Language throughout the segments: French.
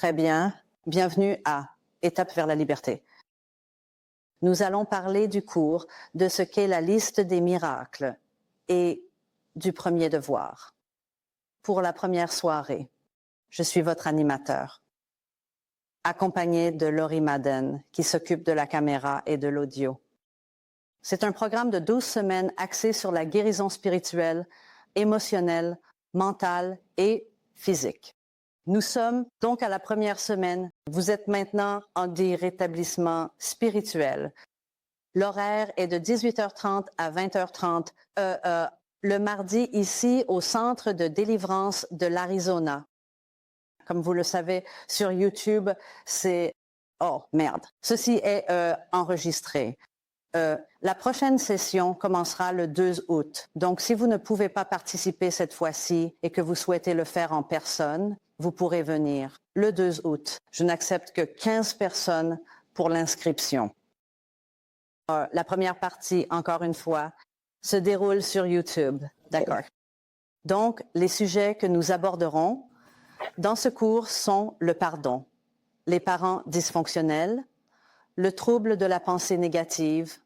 Très bien. Bienvenue à Étape vers la liberté. Nous allons parler du cours de ce qu'est la liste des miracles et du premier devoir. Pour la première soirée, je suis votre animateur, accompagné de Laurie Madden, qui s'occupe de la caméra et de l'audio. C'est un programme de 12 semaines axé sur la guérison spirituelle, émotionnelle, mentale et physique. Nous sommes donc à la première semaine. Vous êtes maintenant en des rétablissements spirituels. L'horaire est de 18h30 à 20h30 le mardi ici au Centre de délivrance de l'Arizona. Comme vous le savez, sur YouTube, c'est... Oh, merde. Ceci est enregistré. La prochaine session commencera le 2 août. Donc, si vous ne pouvez pas participer cette fois-ci et que vous souhaitez le faire en personne, vous pourrez venir le 2 août. Je n'accepte que 15 personnes pour l'inscription. La première partie, encore une fois, se déroule sur YouTube. D'accord. Donc, les sujets que nous aborderons dans ce cours sont le pardon, les parents dysfonctionnels, le trouble de la pensée négative,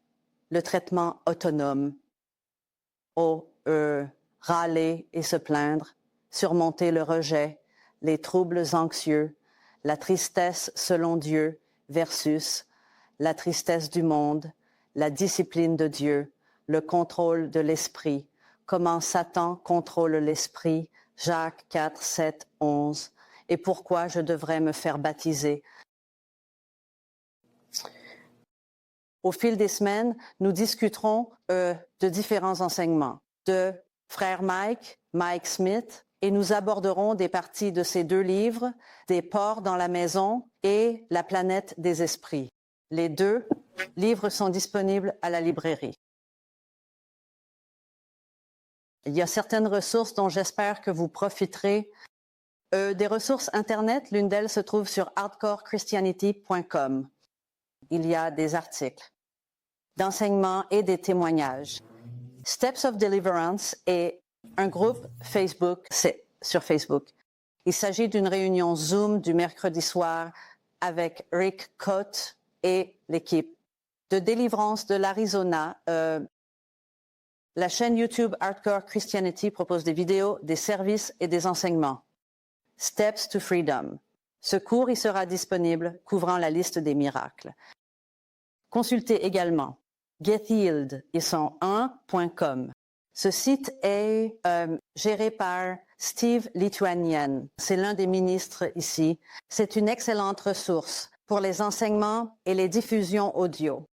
le traitement autonome, râler et se plaindre, surmonter le rejet, les troubles anxieux, la tristesse selon Dieu versus la tristesse du monde, la discipline de Dieu, le contrôle de l'esprit, comment Satan contrôle l'esprit, Jacques 4, 7, 11, et pourquoi je devrais me faire baptiser. Au fil des semaines, nous discuterons de différents enseignements, de Frère Mike Smith, et nous aborderons des parties de ces deux livres, Des porcs dans la maison et La planète des esprits. Les deux livres sont disponibles à la librairie. Il y a certaines ressources dont j'espère que vous profiterez. Des ressources Internet, l'une d'elles se trouve sur hardcorechristianity.com. Il y a des articles d'enseignement et des témoignages. Steps of Deliverance est un groupe Facebook, c'est sur Facebook. Il s'agit d'une réunion Zoom du mercredi soir avec Rick Cote et l'équipe de délivrance de l'Arizona. La chaîne YouTube Hardcore Christianity propose des vidéos, des services et des enseignements. Steps to Freedom. Ce cours y sera disponible, couvrant la liste des miracles. Consultez également gethealed.com. Ce site est géré par Steve Lituanian. C'est l'un des ministres ici. C'est une excellente ressource pour les enseignements et les diffusions audio.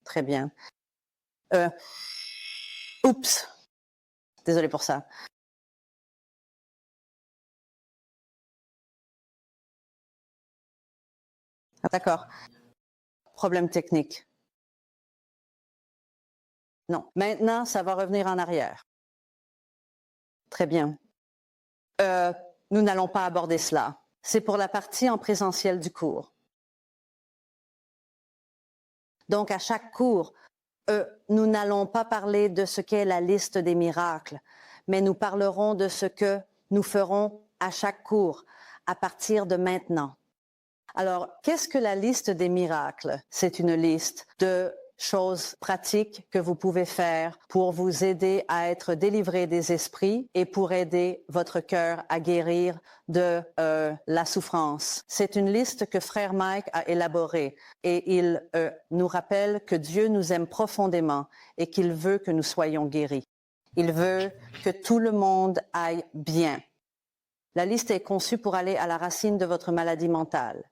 Très bien. Oups. Désolée pour ça. D'accord. Problème technique. Non. Maintenant, ça va revenir en arrière. Très bien. Nous n'allons pas aborder cela. C'est pour la partie en présentiel du cours. Donc, à chaque cours, nous n'allons pas parler de ce qu'est la liste des miracles, mais nous parlerons de ce que nous ferons à chaque cours, à partir de maintenant. Alors, qu'est-ce que la liste des miracles? C'est une liste de choses pratiques que vous pouvez faire pour vous aider à être délivré des esprits et pour aider votre cœur à guérir de la souffrance. C'est une liste que Frère Mike a élaborée et il nous rappelle que Dieu nous aime profondément et qu'il veut que nous soyons guéris. Il veut que tout le monde aille bien. La liste est conçue pour aller à la racine de votre maladie mentale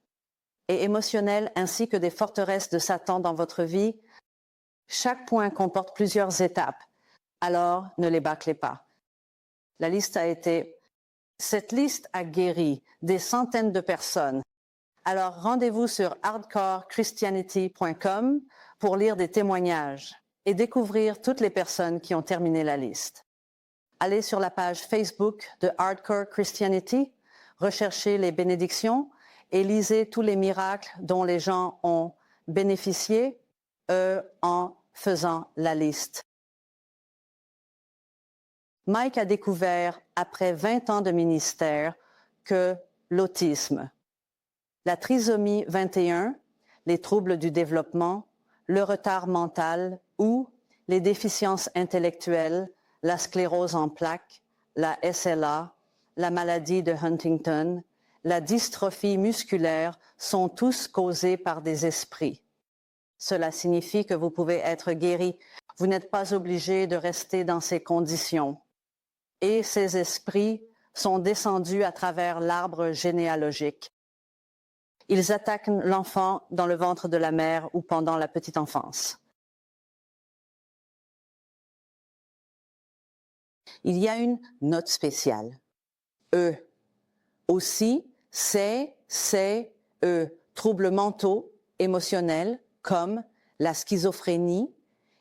et émotionnelle ainsi que des forteresses de Satan dans votre vie. Chaque point comporte plusieurs étapes, alors ne les bâclez pas. Cette liste a guéri des centaines de personnes. Alors rendez-vous sur hardcorechristianity.com pour lire des témoignages et découvrir toutes les personnes qui ont terminé la liste. Allez sur la page Facebook de Hardcore Christianity, recherchez les bénédictions et lisez tous les miracles dont les gens ont bénéficié en faisant la liste. Mike a découvert, après 20 ans de ministère, que l'autisme, la trisomie 21, les troubles du développement, le retard mental ou les déficiences intellectuelles, la sclérose en plaques, la SLA, la maladie de Huntington, la dystrophie musculaire sont tous causés par des esprits. Cela signifie que vous pouvez être guéri. Vous n'êtes pas obligé de rester dans ces conditions. Et ces esprits sont descendus à travers l'arbre généalogique. Ils attaquent l'enfant dans le ventre de la mère ou pendant la petite enfance. Il y a une note spéciale. Aussi, troubles mentaux, émotionnels, comme la schizophrénie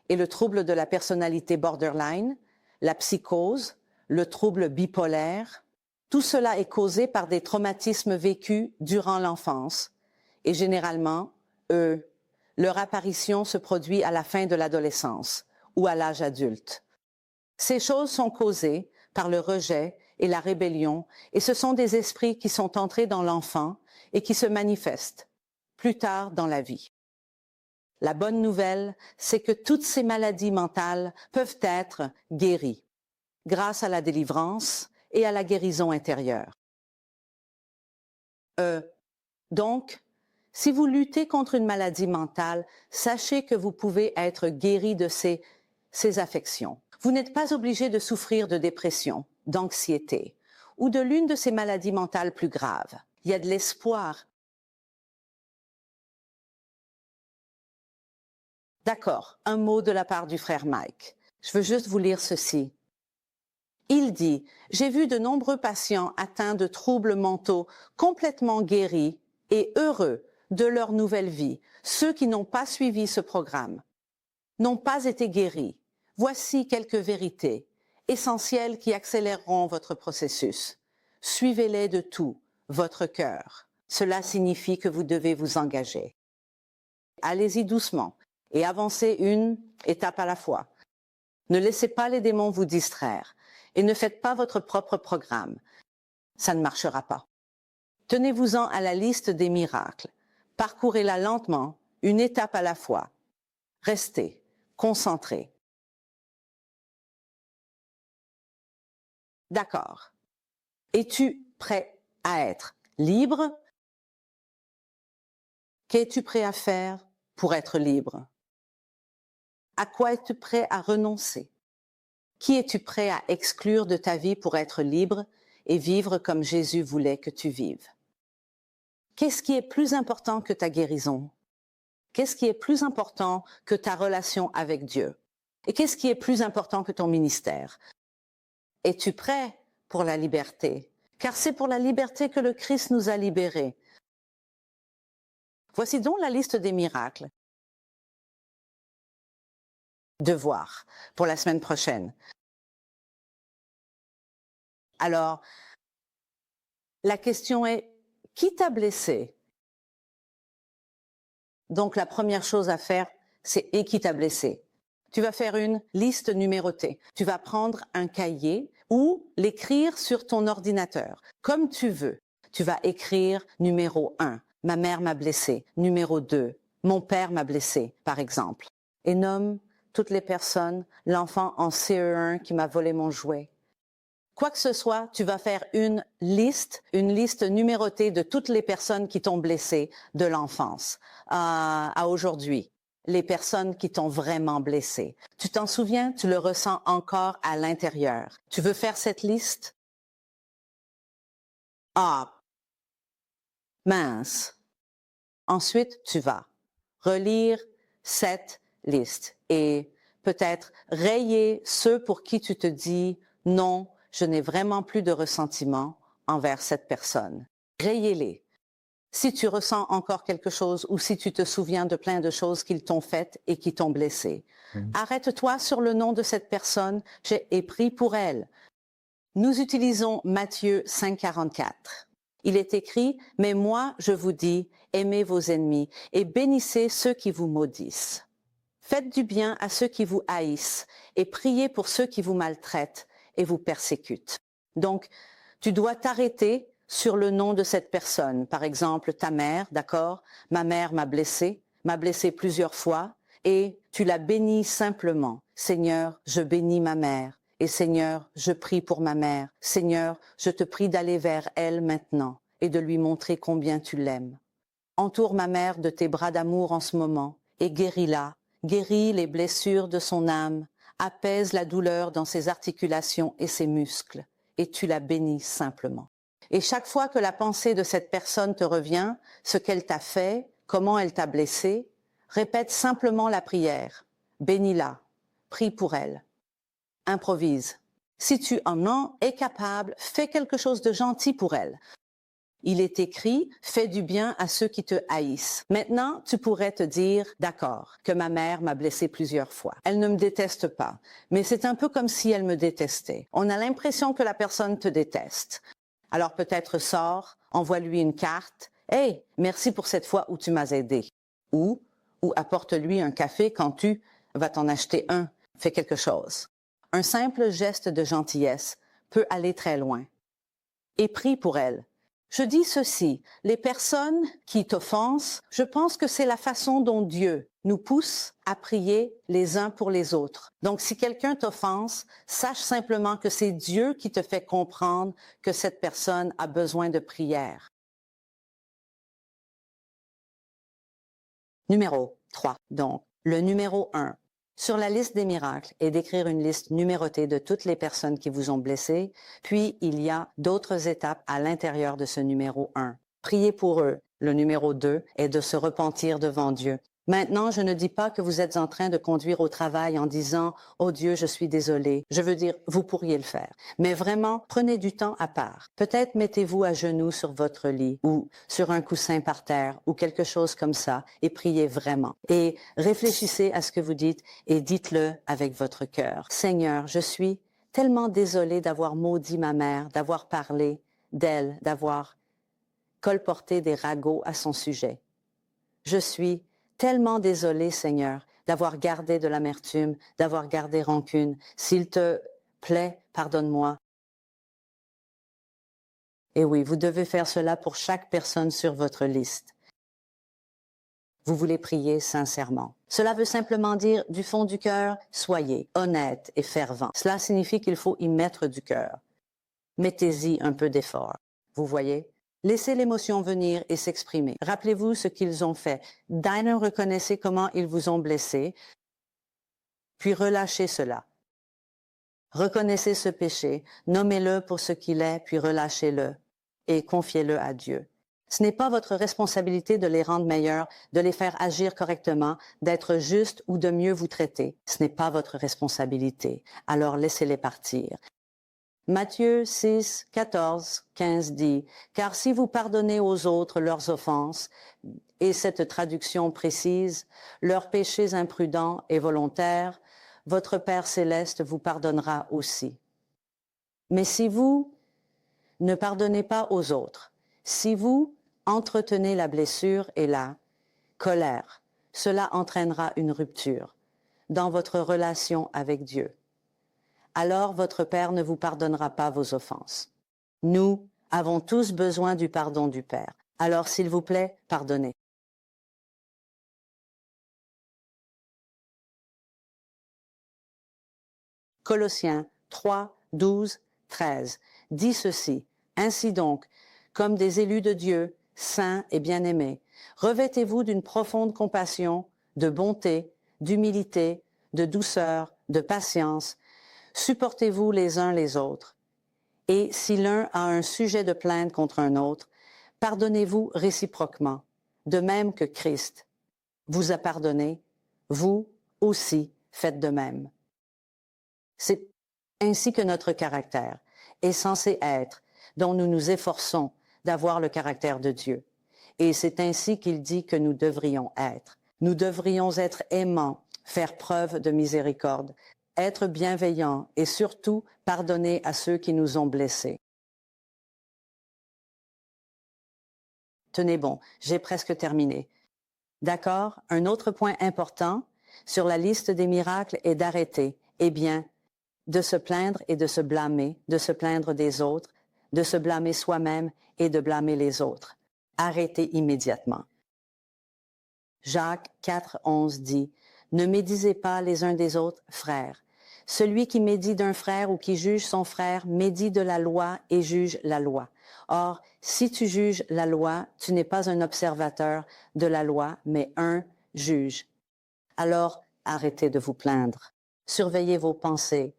et le trouble de la personnalité borderline, la psychose, le trouble bipolaire. Tout cela est causé par des traumatismes vécus durant l'enfance et généralement, leur apparition se produit à la fin de l'adolescence ou à l'âge adulte. Ces choses sont causées par le rejet et la rébellion et ce sont des esprits qui sont entrés dans l'enfant et qui se manifestent plus tard dans la vie. La bonne nouvelle, c'est que toutes ces maladies mentales peuvent être guéries grâce à la délivrance et à la guérison intérieure. Donc, si vous luttez contre une maladie mentale, sachez que vous pouvez être guéri de ces affections. Vous n'êtes pas obligé de souffrir de dépression, d'anxiété ou de l'une de ces maladies mentales plus graves. Il y a de l'espoir. D'accord, un mot de la part du frère Mike. Je veux juste vous lire ceci. Il dit, « J'ai vu de nombreux patients atteints de troubles mentaux complètement guéris et heureux de leur nouvelle vie. Ceux qui n'ont pas suivi ce programme n'ont pas été guéris. Voici quelques vérités essentielles qui accéléreront votre processus. Suivez-les de tout, votre cœur. Cela signifie que vous devez vous engager. Allez-y doucement et avancez une étape à la fois. Ne laissez pas les démons vous distraire et ne faites pas votre propre programme. Ça ne marchera pas. Tenez-vous-en à la liste des miracles. Parcourez-la lentement, une étape à la fois. Restez concentrés. D'accord. Es-tu prêt à être libre? Qu'es-tu prêt à faire pour être libre? À quoi es-tu prêt à renoncer? Qui es-tu prêt à exclure de ta vie pour être libre et vivre comme Jésus voulait que tu vives? Qu'est-ce qui est plus important que ta guérison? Qu'est-ce qui est plus important que ta relation avec Dieu? Et qu'est-ce qui est plus important que ton ministère? Es-tu prêt pour la liberté? Car c'est pour la liberté que le Christ nous a libérés. Voici donc la liste des miracles. Devoir pour la semaine prochaine. Alors, la question est, qui t'a blessé? Donc, la première chose à faire, c'est « et qui t'a blessé ?» Tu vas faire une liste numérotée. Tu vas prendre un cahier ou l'écrire sur ton ordinateur, comme tu veux. Tu vas écrire numéro 1, « Ma mère m'a blessé ». Numéro 2, « Mon père m'a blessé », par exemple. Et nomme toutes les personnes, l'enfant en CE1 qui m'a volé mon jouet. Quoi que ce soit, tu vas faire une liste numérotée de toutes les personnes qui t'ont blessé de l'enfance à aujourd'hui. Les personnes qui t'ont vraiment blessé. Tu t'en souviens? Tu le ressens encore à l'intérieur. Tu veux faire cette liste? Ah, mince. Ensuite, tu vas relire cette liste et peut-être rayer ceux pour qui tu te dis « Non, je n'ai vraiment plus de ressentiment envers cette personne ». Rayez-les. Si tu ressens encore quelque chose ou si tu te souviens de plein de choses qu'ils t'ont faites et qui t'ont blessé, arrête-toi sur le nom de cette personne et prie pour elle. Nous utilisons Matthieu 5,44. Il est écrit « Mais moi, je vous dis, aimez vos ennemis et bénissez ceux qui vous maudissent. Faites du bien à ceux qui vous haïssent et priez pour ceux qui vous maltraitent et vous persécute. Donc, tu dois t'arrêter sur le nom de cette personne. Par exemple, ta mère, d'accord? Ma mère m'a blessé plusieurs fois et tu la bénis simplement. Seigneur, je bénis ma mère. Et Seigneur, je prie pour ma mère. Seigneur, je te prie d'aller vers elle maintenant et de lui montrer combien tu l'aimes. Entoure ma mère de tes bras d'amour en ce moment et guéris-la. Guéris les blessures de son âme. Apaise la douleur dans ses articulations et ses muscles. Et tu la bénis simplement. Et chaque fois que la pensée de cette personne te revient, ce qu'elle t'a fait, comment elle t'a blessé, répète simplement la prière. Bénis-la. Prie pour elle. Improvise. Si tu en es capable, fais quelque chose de gentil pour elle. Il est écrit, fais du bien à ceux qui te haïssent. Maintenant, tu pourrais te dire, d'accord, que ma mère m'a blessé plusieurs fois. Elle ne me déteste pas, mais c'est un peu comme si elle me détestait. On a l'impression que la personne te déteste. Alors peut-être sors, envoie-lui une carte. Hey, merci pour cette fois où tu m'as aidé. Ou apporte-lui un café quand tu vas t'en acheter un. Fais quelque chose. Un simple geste de gentillesse peut aller très loin. Et prie pour elle. Je dis ceci, les personnes qui t'offensent, je pense que c'est la façon dont Dieu nous pousse à prier les uns pour les autres. Donc si quelqu'un t'offense, sache simplement que c'est Dieu qui te fait comprendre que cette personne a besoin de prière. Numéro 3. Donc, le numéro 1. Sur la liste des miracles est d'écrire une liste numérotée de toutes les personnes qui vous ont blessé, puis il y a d'autres étapes à l'intérieur de ce numéro 1. Priez pour eux. Le numéro 2 est de se repentir devant Dieu. Maintenant, je ne dis pas que vous êtes en train de conduire au travail en disant « Oh Dieu, je suis désolé ». Je veux dire, vous pourriez le faire. Mais vraiment, prenez du temps à part. Peut-être mettez-vous à genoux sur votre lit ou sur un coussin par terre ou quelque chose comme ça et priez vraiment. Et réfléchissez à ce que vous dites et dites-le avec votre cœur. Seigneur, je suis tellement désolée d'avoir maudit ma mère, d'avoir parlé d'elle, d'avoir colporté des ragots à son sujet. Je suis tellement désolée, Seigneur, d'avoir gardé de l'amertume, d'avoir gardé rancune. S'il te plaît, pardonne-moi. Et oui, vous devez faire cela pour chaque personne sur votre liste. Vous voulez prier sincèrement. Cela veut simplement dire, du fond du cœur, soyez honnête et fervent. Cela signifie qu'il faut y mettre du cœur. Mettez-y un peu d'effort. Vous voyez? Laissez l'émotion venir et s'exprimer. Rappelez-vous ce qu'ils ont fait. D'abord, reconnaissez comment ils vous ont blessé, puis relâchez cela. Reconnaissez ce péché, nommez-le pour ce qu'il est, puis relâchez-le et confiez-le à Dieu. Ce n'est pas votre responsabilité de les rendre meilleurs, de les faire agir correctement, d'être juste ou de mieux vous traiter. Ce n'est pas votre responsabilité. Alors laissez-les partir. Matthieu 6, 14, 15 dit « Car si vous pardonnez aux autres leurs offenses, et cette traduction précise, leurs péchés imprudents et volontaires, votre Père céleste vous pardonnera aussi. Mais si vous ne pardonnez pas aux autres, si vous entretenez la blessure et la colère, cela entraînera une rupture dans votre relation avec Dieu. Alors votre Père ne vous pardonnera pas vos offenses. Nous avons tous besoin du pardon du Père. Alors s'il vous plaît, pardonnez. Colossiens 3, 12, 13 dit ceci. Ainsi donc, comme des élus de Dieu, saints et bien-aimés, revêtez-vous d'une profonde compassion, de bonté, d'humilité, de douceur, de patience. Supportez-vous les uns les autres. Et si l'un a un sujet de plainte contre un autre, pardonnez-vous réciproquement, de même que Christ vous a pardonné, vous aussi faites de même. C'est ainsi que notre caractère est censé être, dont nous nous efforçons d'avoir le caractère de Dieu. Et c'est ainsi qu'il dit que nous devrions être. Nous devrions être aimants, faire preuve de miséricorde, être bienveillants et surtout pardonner à ceux qui nous ont blessés. Tenez bon, j'ai presque terminé. D'accord? Un autre point important sur la liste des miracles est d'arrêter. Eh bien, de se plaindre et de se blâmer, de se plaindre des autres, de se blâmer soi-même et de blâmer les autres. Arrêtez immédiatement. Jacques 4,11 dit « Ne médisez pas les uns des autres, frères. Celui qui médit d'un frère ou qui juge son frère médit de la loi et juge la loi. Or, si tu juges la loi, tu n'es pas un observateur de la loi, mais un juge. Alors, arrêtez de vous plaindre. Surveillez vos pensées.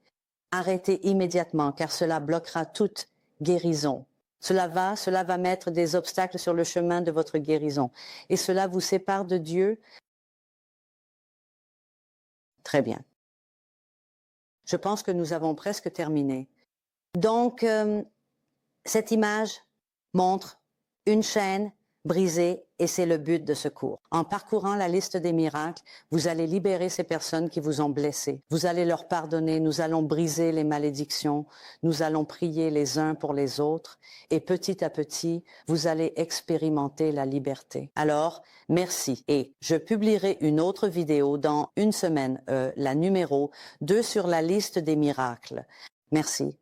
Arrêtez immédiatement, car cela bloquera toute guérison. Cela va mettre des obstacles sur le chemin de votre guérison. Et cela vous sépare de Dieu. Très bien. Je pense que nous avons presque terminé. Donc, cette image montre une chaîne brisée et c'est le but de ce cours. En parcourant la liste des miracles, vous allez libérer ces personnes qui vous ont blessés. Vous allez leur pardonner, nous allons briser les malédictions, nous allons prier les uns pour les autres et petit à petit, vous allez expérimenter la liberté. Alors, merci. Et je publierai une autre vidéo dans une semaine, la numéro 2 sur la liste des miracles. Merci.